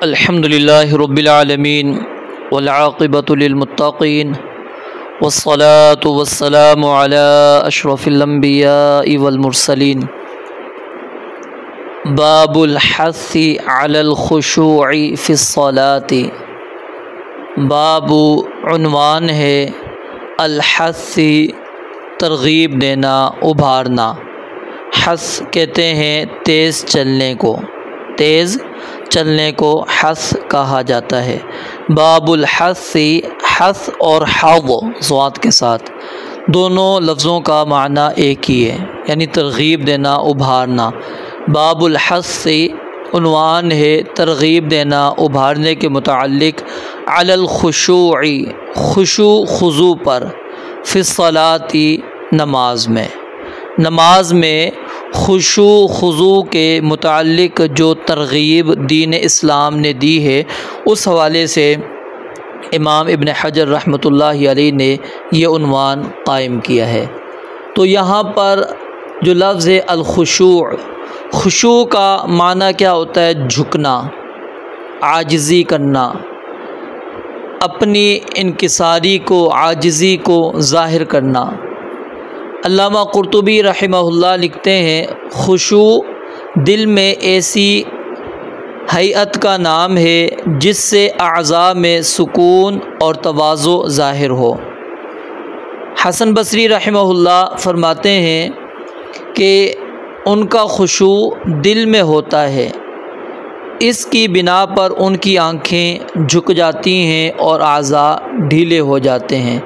الحمد للہ رب العالمین والعاقبۃ للمتقین والصلاة والسلام علی اشرف الانبیاء والمرسلین۔ باب الحث علی الخشوع فی الصلاۃ۔ باب عنوان ہے الحث، ترغیب دینا، ابھارنا۔ حث کہتے ہیں تیز چلنے کو، تیز چلنے کو حث کہا جاتا ہے۔ باب الحث، حث اور حظ ضاد کے ساتھ، دونوں لفظوں کا معنی ایک ہی ہے، یعنی ترغیب دینا، ابھارنا۔ باب الحث عنوان ہے ترغیب دینا، ابھارنے کے متعلق علی الخشوع، خشوع خضوع پر، فی الصلاۃ نماز میں، نماز میں خشوع خضوع کے متعلق جو ترغیب دین اسلام نے دی ہے، اس حوالے سے امام ابن حجر رحمۃ اللہ علیہ نے یہ عنوان قائم کیا ہے۔ تو یہاں پر جو لفظ ہے الخشوع، خشوع کا معنی کیا ہوتا ہے؟ جھکنا، عاجزی کرنا، اپنی انکساری کو، عاجزی کو ظاہر کرنا۔ علامہ قرطبی رحمہ اللہ لکھتے ہیں خشوع دل میں ایسی ہیئت کا نام ہے جس سے اعضاء میں سکون اور تواضع ظاہر ہو۔ حسن بصری رحمہ اللہ فرماتے ہیں کہ ان کا خشوع دل میں ہوتا ہے، اس کی بنا پر ان کی آنکھیں جھک جاتی ہیں اور اعضاء ڈھیلے ہو جاتے ہیں۔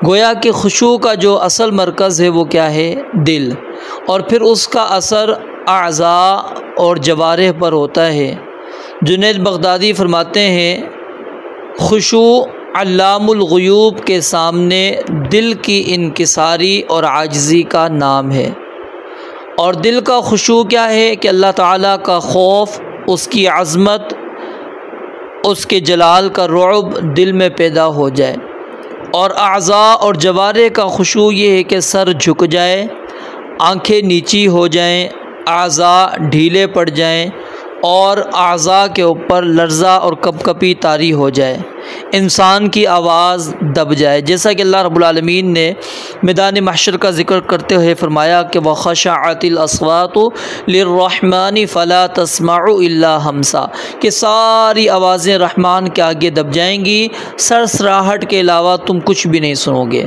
گویا کہ خشوع کا جو اصل مرکز ہے وہ کیا ہے؟ دل، اور پھر اس کا اثر اعضاء اور جوارح پر ہوتا ہے۔ جنید بغدادی فرماتے ہیں خشوع علام الغیوب کے سامنے دل کی انکساری اور عاجزی کا نام ہے۔ اور دل کا خشوع کیا ہے؟ کہ اللہ تعالیٰ کا خوف، اس کی عظمت، اس کے جلال کا رعب دل میں پیدا ہو جائے۔ اور اعضاء اور جوارح کا خشوع یہ ہے کہ سر جھک جائے، آنکھیں نیچی ہو جائیں، اعضاء ڈھیلے پڑ جائیں اور اعضاء کے اوپر لرزہ اور کپکپی طاری ہو جائے، انسان کی آواز دب جائے، جیسا کہ اللہ رب العالمین نے میدان محشر کا ذکر کرتے ہوئے فرمایا کہ وَخَشَعَتِ الْأَصْوَاتُ لِلرَّحْمَنِ فَلَا تَسْمَعُ إِلَّا هَمْسًا، کہ ساری آوازیں رحمان کے آگے دب جائیں گی، سرسراہٹ کے علاوہ تم کچھ بھی نہیں سنو گے۔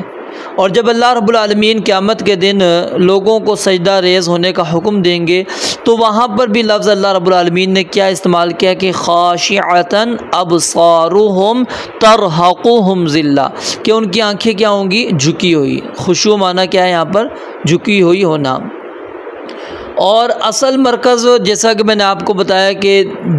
اور جب اللہ رب العالمین قیامت کے دن لوگوں کو سجدہ ریز ہونے کا حکم دیں گے تو وہاں پر بھی لفظ اللہ رب العالمین نے کیا استعمال کیا کہ خاشعۃ ابصارہم ترہقہم ذلہ، کہ ان کی آنکھیں کیا ہوں گی؟ جھکی ہوئی۔ خشوع معنی کیا ہے یہاں پر؟ جھکی ہوئی ہونا۔ اور اصل مرکز جیسا کہ میں نے آپ کو بتایا کہ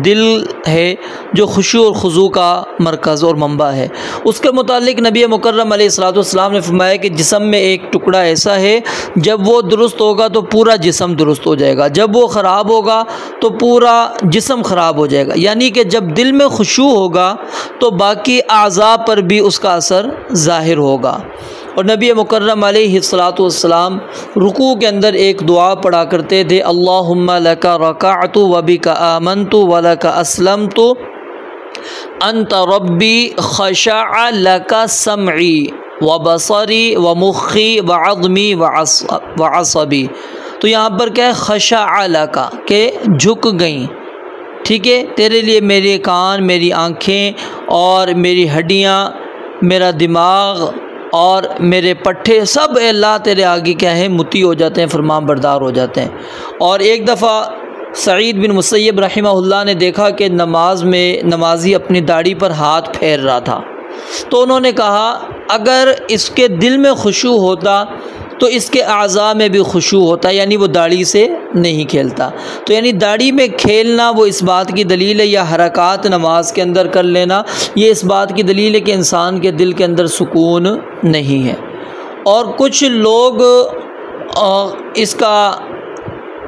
دل ہے جو خشوع اور خضوع کا مرکز اور منبع ہے۔ اس کے متعلق نبی مکرم علیہ الصلوۃ والسلام نے فرمایا کہ جسم میں ایک ٹکڑا ایسا ہے جب وہ درست ہوگا تو پورا جسم درست ہو جائے گا، جب وہ خراب ہوگا تو پورا جسم خراب ہو جائے گا۔ یعنی کہ جب دل میں خشوع ہوگا تو باقی اعضاء پر بھی اس کا اثر ظاہر ہوگا۔ اور نبی مکرم علیہ الصلوۃ والسلام رکوع کے اندر ایک دعا پڑھا کرتے تھے اللہم لک رکعت وبک آمنت ولک اسلمت انت ربی خشع لک سمعی وبصری ومخی وعظمی وعصبی۔ تو یہاں پر کیا ہے؟ خشع لک، کہ جھک گئیں، ٹھیک ہے، تیرے لیے میرے کان، میری آنکھیں اور میری ہڈیاں، میرا دماغ اور میرے پٹھے سب اے اللہ تیرے آگے کیا ہے؟ مطیع ہو جاتے ہیں، فرمان بردار ہو جاتے ہیں۔ اور ایک دفعہ سعید بن مسیب رحمہ اللہ نے دیکھا کہ نماز میں نمازی اپنی داڑھی پر ہاتھ پھیر رہا تھا، تو انہوں نے کہا اگر اس کے دل میں خشوع ہوتا تو اس کے اعضاء میں بھی خشوع ہوتا، یعنی وہ داڑھی سے نہیں کھیلتا۔ تو یعنی داڑھی میں کھیلنا وہ اس بات کی دلیل ہے، یا حرکات نماز کے اندر کر لینا یہ اس بات کی دلیل ہے کہ انسان کے دل کے اندر سکون نہیں ہے۔ اور کچھ لوگ اس کا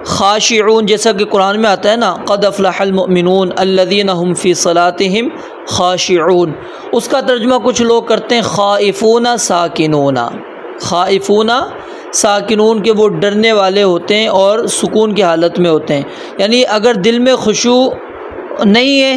خاشعون، جیسا کہ قرآن میں آتا ہے نا قد افلح المؤمنون الذین هم فی صلاتہم خاشعون، اس کا ترجمہ کچھ لوگ کرتے ہیں خائفون ساکنون، خائفون ساکنون کے وہ ڈرنے والے ہوتے ہیں اور سکون کی حالت میں ہوتے ہیں. یعنی اگر دل میں خشوع نہیں ہے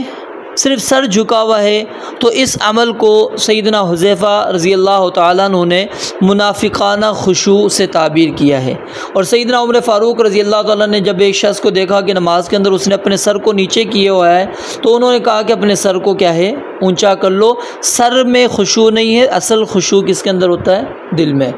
صرف سر جھکا ہوا ہے، تو اس عمل کو سیدنا حذیفہ رضی اللہ تعالیٰ عنہ نے منافقانہ خشوع سے تعبیر کیا ہے۔ اور سیدنا عمر فاروق رضی اللہ تعالیٰ نے جب ایک شخص کو دیکھا کہ نماز کے اندر اس نے اپنے سر کو نیچے کیے ہوا ہے، تو انہوں نے کہا کہ اپنے سر کو کیا ہے اونچا کر لو۔ سر میں خشوع نہیں ہے، اصل خشوع کس کے اندر ہوتا ہے؟ دل میں۔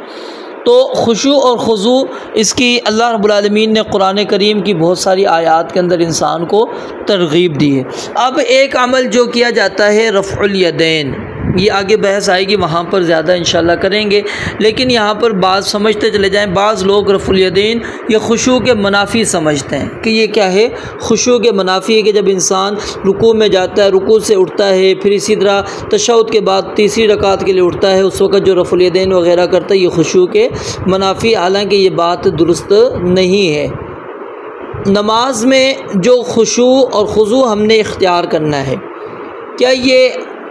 تو خشوع اور خضوع اس کی اللہ رب العالمین نے قرآن کریم کی بہت ساری آیات کے اندر انسان کو ترغیب دی ہے۔ اب ایک عمل جو کیا جاتا ہے رفع الیدین، یہ آگے بحث آئے گی، وہاں پر زیادہ انشاءاللہ کریں گے، لیکن یہاں پر بعض سمجھتے چلے جائیں، بعض لوگ رفع الیدین یہ خشوع کے منافی سمجھتے ہیں کہ یہ کیا ہے، خشوع کے منافی ہے کہ جب انسان رکوع میں جاتا ہے، رکوع سے اٹھتا ہے، پھر اسی طرح تشہد کے بعد تیسری رکعت کے لیے اٹھتا ہے، اس وقت جو رفع الیدین وغیرہ کرتا ہے یہ خشوع کے منافی، حالانکہ یہ بات درست نہیں ہے۔ نماز میں جو خشوع اور خضوع ہم نے اختیار کرنا ہے، کیا یہ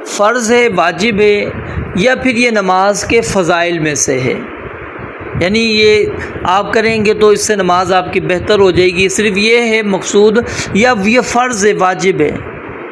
فرض ہے، واجب ہے، یا پھر یہ نماز کے فضائل میں سے ہے؟ یعنی یہ آپ کریں گے تو اس سے نماز آپ کی بہتر ہو جائے گی، صرف یہ ہے مقصود، یا یہ فرض ہے، واجب ہے؟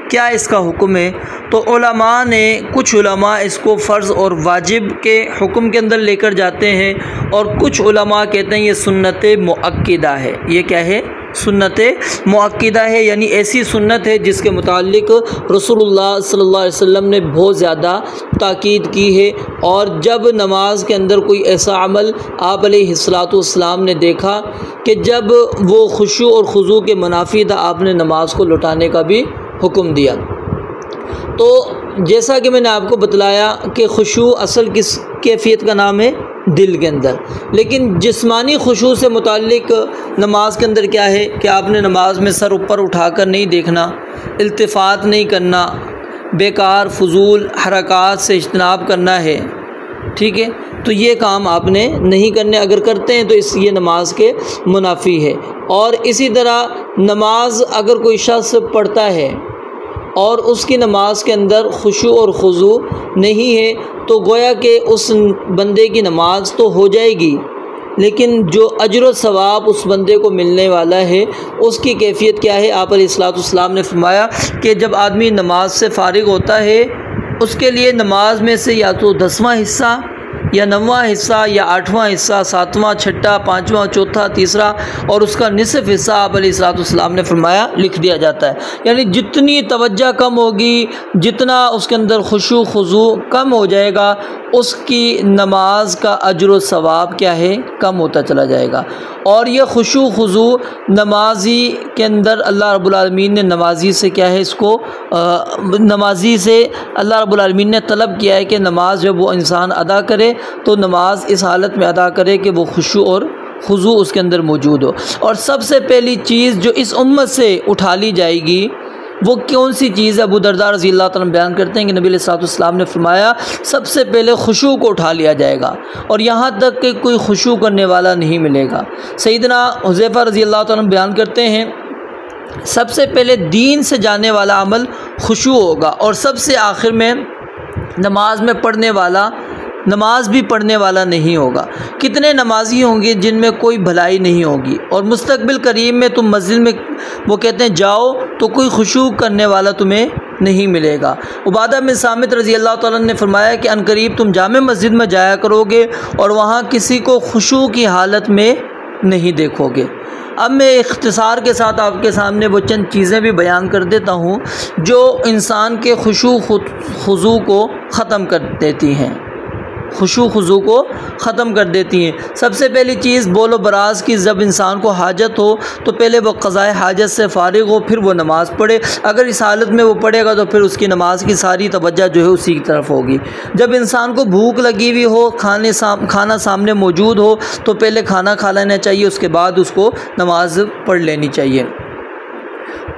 کیا اس کا حکم ہے؟ تو علماء نے، کچھ علماء اس کو فرض اور واجب کے حکم کے اندر لے کر جاتے ہیں، اور کچھ علماء کہتے ہیں یہ سنت مؤکدہ ہے۔ یہ کیا ہے؟ سنت مؤکدہ ہے، یعنی ایسی سنت ہے جس کے متعلق رسول اللہ صلی اللہ علیہ وسلم نے بہت زیادہ تاکید کی ہے، اور جب نماز کے اندر کوئی ایسا عمل آپ علیہ الصلاۃ والسلام نے دیکھا کہ جب وہ خشوع اور خضوع کے منافی تھا، آپ نے نماز کو لوٹانے کا بھی حکم دیا۔ تو جیسا کہ میں نے آپ کو بتلایا کہ خشوع اصل کس کیفیت کا نام ہے؟ دل کے اندر، لیکن جسمانی خشوع سے متعلق نماز کے اندر کیا ہے کہ آپ نے نماز میں سر اوپر اٹھا کر نہیں دیکھنا، التفات نہیں کرنا، بیکار فضول حرکات سے اجتناب کرنا ہے، ٹھیک ہے؟ تو یہ کام آپ نے نہیں کرنے، اگر کرتے ہیں تو یہ نماز کے منافی ہے۔ اور اسی طرح نماز اگر کوئی شخص پڑھتا ہے اور اس کی نماز کے اندر خشوع اور خضوع نہیں ہے، تو گویا کہ اس بندے کی نماز تو ہو جائے گی، لیکن جو اجر و ثواب اس بندے کو ملنے والا ہے اس کی کیفیت کیا ہے؟ آپ علیہ الصلوۃ والسلام نے فرمایا کہ جب آدمی نماز سے فارغ ہوتا ہے، اس کے لیے نماز میں سے یا تو 10واں حصہ یا 9واں حصہ یا 8واں حصہ، 7واں، 6واں، 5واں، 4تھا، تیسرا، اور اس کا نصف حصہ آپ علیہ الصلوۃ والسلام نے فرمایا لکھ دیا جاتا ہے۔ یعنی جتنی توجہ کم ہوگی، جتنا اس کے اندر خشوع خضوع کم ہو جائے گا، اس کی نماز کا اجر و ثواب کیا ہے؟ کم ہوتا چلا جائے گا۔ اور یہ خشوع خضوع نمازی کے اندر اللہ رب العالمین نے نمازی سے کیا ہے، اس کو نمازی سے اللہ رب العالمین نے طلب کیا ہے کہ نماز جب وہ انسان ادا کرے تو نماز اس حالت میں ادا کرے کہ وہ خشوع اور خضوع اس کے اندر موجود ہو۔ اور سب سے پہلی چیز جو اس امت سے اٹھا لی جائے گی وہ کون سی چیز ہے؟ ابو درداء رضی اللہ تعالیٰ بیان کرتے ہیں کہ نبی علیہ الصلوۃ والسلام نے فرمایا سب سے پہلے خشوع کو اٹھا لیا جائے گا، اور یہاں تک کہ کوئی خشوع کرنے والا نہیں ملے گا۔ سیدنا حذیفہ رضی اللہ تعالیٰ بیان کرتے ہیں سب سے پہلے دین سے جانے والا عمل خشوع ہوگا، اور سب سے آخر میں نماز میں پڑھنے والا نماز بھی پڑھنے والا نہیں ہوگا۔ کتنے نمازی ہوں گے جن میں کوئی بھلائی نہیں ہوگی، اور مستقبل قریب میں تم مسجد میں وہ کہتے ہیں جاؤ تو کوئی خشوع کرنے والا تمہیں نہیں ملے گا۔ عبادہ بن صامت رضی اللہ تعالیٰ نے فرمایا کہ ان قریب تم جامع مسجد میں جایا کرو گے اور وہاں کسی کو خشوع کی حالت میں نہیں دیکھو گے۔ اب میں اختصار کے ساتھ آپ کے سامنے وہ چند چیزیں بھی بیان کر دیتا ہوں جو انسان کے خشوع خضوع کو ختم کر دیتی ہیں، خشوع خضوع کو ختم کر دیتی ہیں۔ سب سے پہلی چیز بول و براز کی، جب انسان کو حاجت ہو تو پہلے وہ قضاء حاجت سے فارغ ہو پھر وہ نماز پڑھے۔ اگر اس حالت میں وہ پڑھے گا تو پھر اس کی نماز کی ساری توجہ جو ہے اسی کی طرف ہوگی۔ جب انسان کو بھوک لگی ہوئی ہو، کھانا سامنے موجود ہو تو پہلے کھانا کھا لینا چاہیے، اس کے بعد اس کو نماز پڑھ لینی چاہیے۔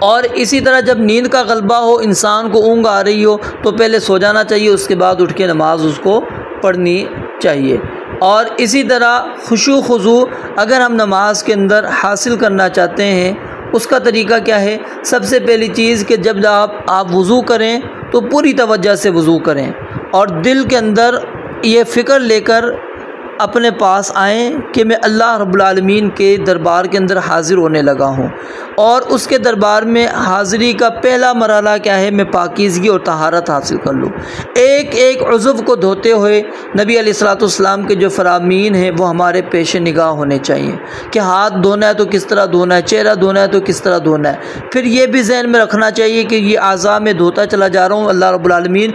اور اسی طرح جب نیند کا غلبہ ہو، انسان کو اونگ آ رہی ہو تو پہلے سو جانا چاہیے، اس کے بعد اٹھ کے نماز اس کو پڑھنی چاہیے۔ اور اسی طرح خشوع خضوع اگر ہم نماز کے اندر حاصل کرنا چاہتے ہیں، اس کا طریقہ کیا ہے؟ سب سے پہلی چیز کہ جب آپ وضو کریں تو پوری توجہ سے وضو کریں، اور دل کے اندر یہ فکر لے کر اپنے پاس آئیں کہ میں اللہ رب العالمین کے دربار کے اندر حاضر ہونے لگا ہوں، اور اس کے دربار میں حاضری کا پہلا مرحلہ کیا ہے؟ میں پاکیزگی اور طہارت حاصل کر لوں۔ ایک ایک عضو کو دھوتے ہوئے نبی علیہ الصلوۃ والسلام کے جو فرامین ہیں وہ ہمارے پیش نگاہ ہونے چاہیے کہ ہاتھ دھونا ہے تو کس طرح دھونا ہے، چہرہ دھونا ہے تو کس طرح دھونا ہے۔ پھر یہ بھی ذہن میں رکھنا چاہیے کہ یہ اعضاء میں دھوتا چلا جا رہا ہوں، اللہ رب العالمین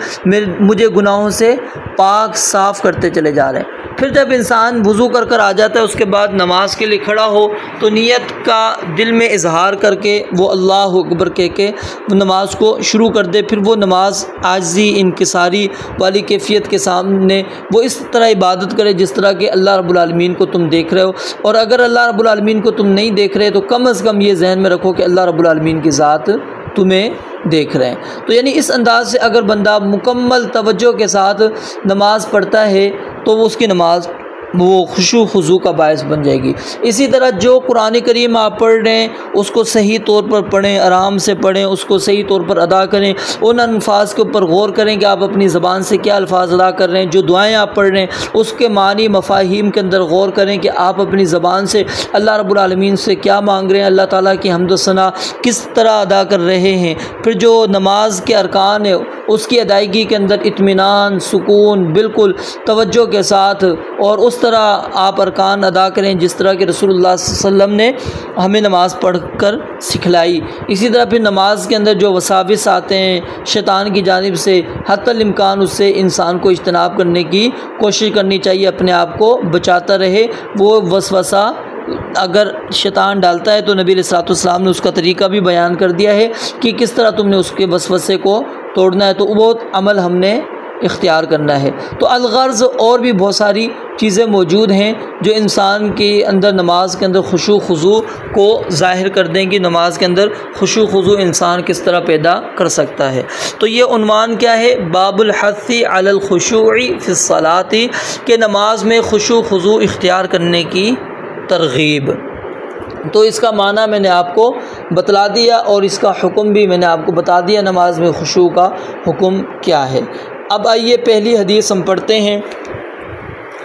مجھے گناہوں سے پاک صاف کرتے چلے جا رہے ہیں۔ پھر جب انسان وضو کر آ جاتا ہے، اس کے بعد نماز کے لیے کھڑا ہو تو نیت کا دل میں اظہار کر کے وہ اللہ اکبر کہہ کے نماز کو شروع کر دے۔ پھر وہ نماز عاجزی انکساری والی کیفیت کے سامنے وہ اس طرح عبادت کرے جس طرح کہ اللہ رب العالمین کو تم دیکھ رہے ہو، اور اگر اللہ رب العالمین کو تم نہیں دیکھ رہے تو کم از کم یہ ذہن میں رکھو کہ اللہ رب العالمین کی ذات تمہیں دیکھ رہے ہیں۔ تو یعنی اس انداز سے اگر بندہ مکمل توجہ کے ساتھ نماز پڑھتا ہے تو وہ اس کی نماز وہ خشوع خضوع کا باعث بن جائے گی۔ اسی طرح جو قرآن کریم آپ پڑھ رہے ہیں اس کو صحیح طور پر پڑھیں، آرام سے پڑھیں، اس کو صحیح طور پر ادا کریں، ان الفاظ کے اوپر غور کریں کہ آپ اپنی زبان سے کیا الفاظ ادا کر رہے ہیں، جو دعائیں آپ پڑھ رہے ہیں اس کے معنی مفاہیم کے اندر غور کریں کہ آپ اپنی زبان سے اللہ رب العالمین سے کیا مانگ رہے ہیں، اللہ تعالیٰ کی حمد و ثنا کس طرح ادا کر رہے ہیں۔ پھر جو نماز کے ارکان ہے اس کی ادائیگی کے اندر اطمینان، سکون، بالکل توجہ کے ساتھ، اور اس طرح آپ ارکان ادا کریں جس طرح کہ رسول اللہ صلی اللہ علیہ وسلم نے ہمیں نماز پڑھ کر سکھلائی۔ اسی طرح پھر نماز کے اندر جو وساوس آتے ہیں شیطان کی جانب سے، حتی الامکان اس سے انسان کو اجتناب کرنے کی کوشش کرنی چاہیے، اپنے آپ کو بچاتا رہے۔ وہ وسوسہ اگر شیطان ڈالتا ہے تو نبی علیہ الصلوۃ والسلام نے اس کا طریقہ بھی بیان کر دیا ہے کہ کس طرح تم نے اس کے وسوسے کو توڑنا ہے، تو وہ عمل ہم نے اختیار کرنا ہے۔ تو الغرض اور بھی بہت ساری چیزیں موجود ہیں جو انسان کے اندر نماز کے اندر خشوع خضوع کو ظاہر کر دیں گی، نماز کے اندر خشوع خضوع انسان کس طرح پیدا کر سکتا ہے۔ تو یہ عنوان کیا ہے؟ باب الحث علی الخشوع فی الصلاۃ، کہ نماز میں خشوع خضوع اختیار کرنے کی ترغیب۔ تو اس کا معنی میں نے آپ کو بتلا دیا اور اس کا حکم بھی میں نے آپ کو بتا دیا، نماز میں خشوع کا حکم کیا ہے۔ اب آئیے پہلی حدیث ہم پڑھتے ہیں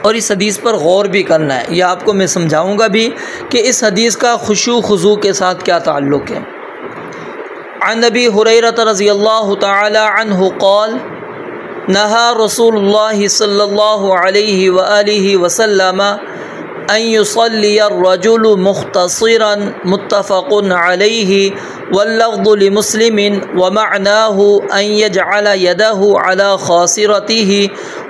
اور اس حدیث پر غور بھی کرنا ہے، یہ آپ کو میں سمجھاؤں گا بھی کہ اس حدیث کا خشوع خضوع کے ساتھ کیا تعلق ہے۔ عن ابی ہریرہ رضی اللہ تعالی عنہ قال نہى رسول اللہ صلی اللہ علیہ وآلہ وسلم ان يصلي الرجل مختصرا متفق علیہ واللفظ لمسلم ومعناه ان يجعل يده على خاصرته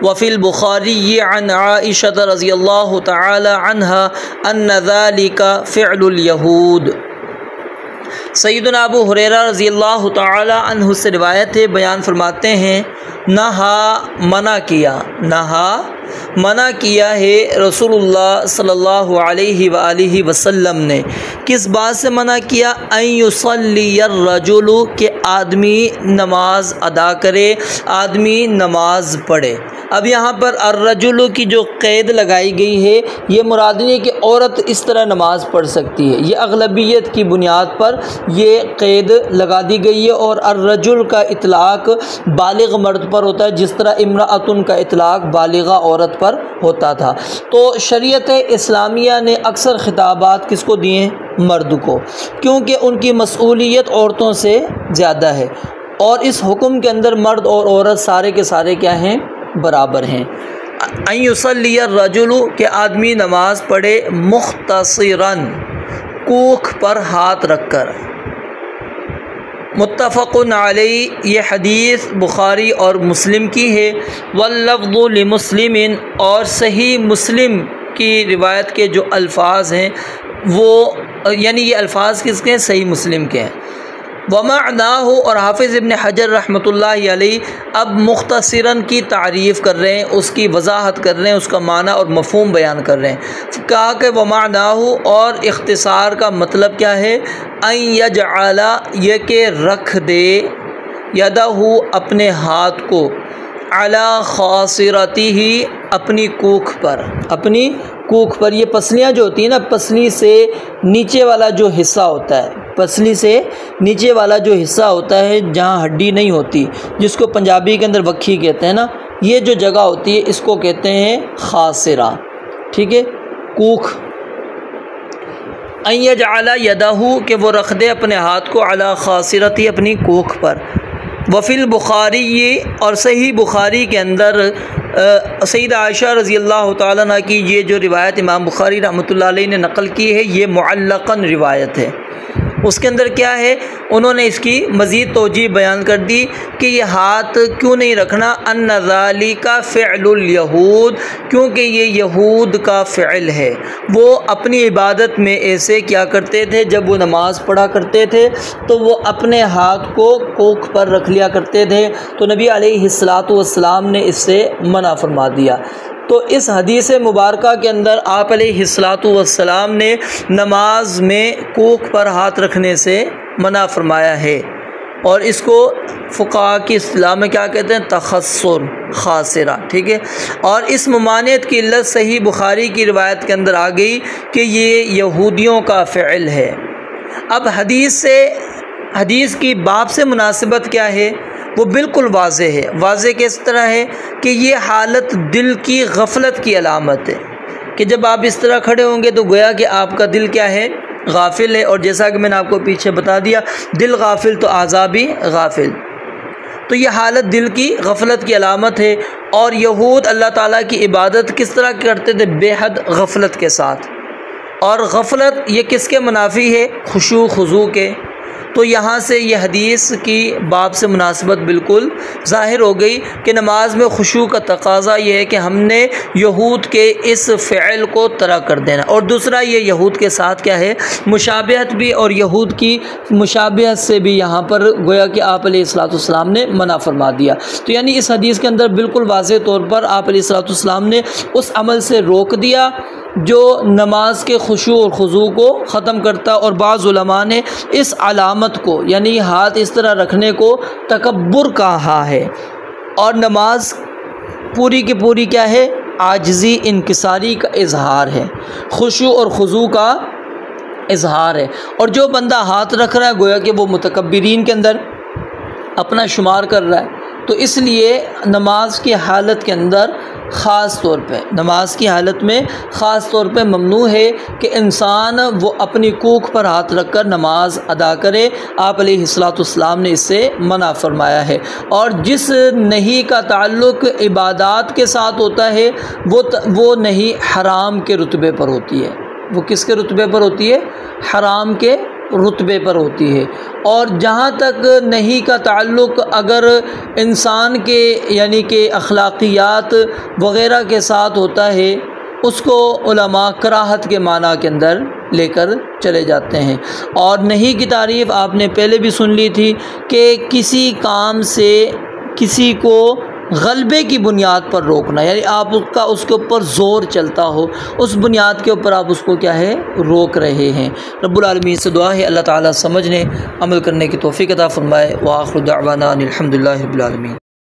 وفي البخاري عن عائشة رضی اللہ تعالی عنها ان ذلك فعل اليهود۔ سیدنا ابو ہریرہ رضی اللہ تعالی عنہ سے روایت ہے، بیان فرماتے ہیں نہا منع کیا، نہا منع کیا ہے رسول اللہ صلی اللہ علیہ وآلہ وسلم نے۔ کس بات سے منع کیا؟ ان یصلی الرجل، کہ آدمی نماز ادا کرے، آدمی نماز پڑھے۔ اب یہاں پر الرجل کی جو قید لگائی گئی ہے یہ مراد نہیں ہے کہ عورت اس طرح نماز پڑھ سکتی ہے، یہ اغلبیت کی بنیاد پر یہ قید لگا دی گئی ہے، اور الرجل کا اطلاق بالغ مرد پر ہوتا ہے جس طرح امرأۃ کا اطلاق بالغہ عورت پر ہوتا تھا۔ تو شریعت اسلامیہ نے اکثر خطابات کس کو دیے ہیں؟ مرد کو، کیونکہ ان کی مسئولیت عورتوں سے زیادہ ہے، اور اس حکم کے اندر مرد اور عورت سارے کے سارے کیا ہیں؟ برابر ہیں۔ ان یصلی الرجل، کہ آدمی نماز پڑھے مختصراً، کوکھ پر ہاتھ رکھ کر۔ متفق علیہ، یہ حدیث بخاری اور مسلم کی ہے۔ واللفظ لمسلم، اور صحیح مسلم کی روایت کے جو الفاظ ہیں وہ یعنی یہ الفاظ کس کے ہیں؟ صحیح مسلم کے ہیں۔ ومعناہ، اور حافظ ابن حجر رحمۃ اللہ علیہ اب مختصراً کی تعریف کر رہے ہیں، اس کی وضاحت کر رہے ہیں، اس کا معنی اور مفہوم بیان کر رہے ہیں۔ کہا کہ ومعناہ، اور اختصار کا مطلب کیا ہے؟ ان یجعل، یہ کہ رکھ دے، یدہ، اپنے ہاتھ کو، علی خاصرتہ، اپنی کوکھ پر، اپنی کوکھ پر۔ یہ پسلیاں جو ہوتی ہیں نا، پسلی سے نیچے والا جو حصہ ہوتا ہے، پسلی سے نیچے والا جو حصہ ہوتا ہے جہاں ہڈی نہیں ہوتی، جس کو پنجابی کے اندر وکھی کہتے ہیں نا، یہ جو جگہ ہوتی ہے اس کو کہتے ہیں خاصرہ، ٹھیک ہے، کوکھ، ان یجعل یدہ کہ وہ رکھ دے اپنے ہاتھ کو علی خاصرتی اپنی کوکھ پر۔ وفی البخاری اور صحیح بخاری کے اندر سیدہ عائشہ رضی اللہ تعالیٰ عنہ کی یہ جو روایت امام بخاری رحمۃ اللہ علیہ نے نقل کی ہے یہ معلقاً روایت ہے۔ اس کے اندر کیا ہے، انہوں نے اس کی مزید توجیہ بیان کر دی کہ یہ ہاتھ کیوں نہیں رکھنا، ان ذالک فعل الیہود، کیونکہ یہ یہود کا فعل ہے، وہ اپنی عبادت میں ایسے کیا کرتے تھے، جب وہ نماز پڑھا کرتے تھے تو وہ اپنے ہاتھ کو کوکھ پر رکھ لیا کرتے تھے، تو نبی علیہ الصلاۃ والسلام نے اس سے منع فرما دیا۔ تو اس حدیث مبارکہ کے اندر آپ علیہ الصلاۃ والسلام نے نماز میں کوکھ پر ہاتھ رکھنے سے منع فرمایا ہے، اور اس کو فقہاء کی اصطلاح میں کیا کہتے ہیں، تخصر، خاصرہ، ٹھیک ہے۔ اور اس ممانعت کی علت صحیح بخاری کی روایت کے اندر آ گئی کہ یہ یہودیوں کا فعل ہے۔ اب حدیث کی باب سے مناسبت کیا ہے، وہ بالکل واضح ہے۔ واضح کس طرح ہے کہ یہ حالت دل کی غفلت کی علامت ہے، کہ جب آپ اس طرح کھڑے ہوں گے تو گویا کہ آپ کا دل کیا ہے، غافل ہے، اور جیسا کہ میں نے آپ کو پیچھے بتا دیا دل غافل تو اعضاء بھی غافل، تو یہ حالت دل کی غفلت کی علامت ہے۔ اور یہود اللہ تعالیٰ کی عبادت کس طرح کرتے تھے، بے حد غفلت کے ساتھ، اور غفلت یہ کس کے منافی ہے، خشوع خضوع کے۔ تو یہاں سے یہ حدیث کی باب سے مناسبت بالکل ظاہر ہو گئی کہ نماز میں خشوع کا تقاضا یہ ہے کہ ہم نے یہود کے اس فعل کو ترک کر دینا، اور دوسرا یہ یہود کے ساتھ کیا ہے، مشابہت بھی، اور یہود کی مشابہت سے بھی یہاں پر گویا کہ آپ علیہ الصلوۃ والسلام نے منع فرما دیا۔ تو یعنی اس حدیث کے اندر بالکل واضح طور پر آپ علیہ الصلوۃ والسلام نے اس عمل سے روک دیا جو نماز کے خشوع اور خضوع کو ختم کرتا، اور بعض علماء نے اس علامت کو یعنی ہاتھ اس طرح رکھنے کو تکبر کہا ہے، اور نماز پوری کی پوری کیا ہے، عاجزی، انکساری کا اظہار ہے، خشوع اور خضوع کا اظہار ہے۔ اور جو بندہ ہاتھ رکھ رہا ہے گویا کہ وہ متکبرین کے اندر اپنا شمار کر رہا ہے۔ تو اس لیے نماز کی حالت کے اندر خاص طور پہ، نماز کی حالت میں خاص طور پہ ممنوع ہے کہ انسان وہ اپنی کوکھ پر ہاتھ رکھ کر نماز ادا کرے۔ آپ علیہ الصلوۃ والسلام نے اس سے منع فرمایا ہے۔ اور جس نہی کا تعلق عبادات کے ساتھ ہوتا ہے وہ نہی حرام کے رتبے پر ہوتی ہے۔ وہ کس کے رتبے پر ہوتی ہے، حرام کے رتبے پر ہوتی ہے۔ اور جہاں تک نہی کا تعلق اگر انسان کے یعنی کہ اخلاقیات وغیرہ کے ساتھ ہوتا ہے، اس کو علماء کراہت کے معنی کے اندر لے کر چلے جاتے ہیں۔ اور نہی کی تعریف آپ نے پہلے بھی سن لی تھی کہ کسی کام سے کسی کو غلبے کی بنیاد پر روکنا، یعنی آپ اس کے اوپر زور چلتا ہو، اس بنیاد کے اوپر آپ اس کو کیا ہے، روک رہے ہیں۔ رب العالمین سے دعا ہے اللہ تعالیٰ سمجھنے عمل کرنے کی توفیق عطا فرمائے۔ وآخر دعوانا الحمدللہ رب العالمین۔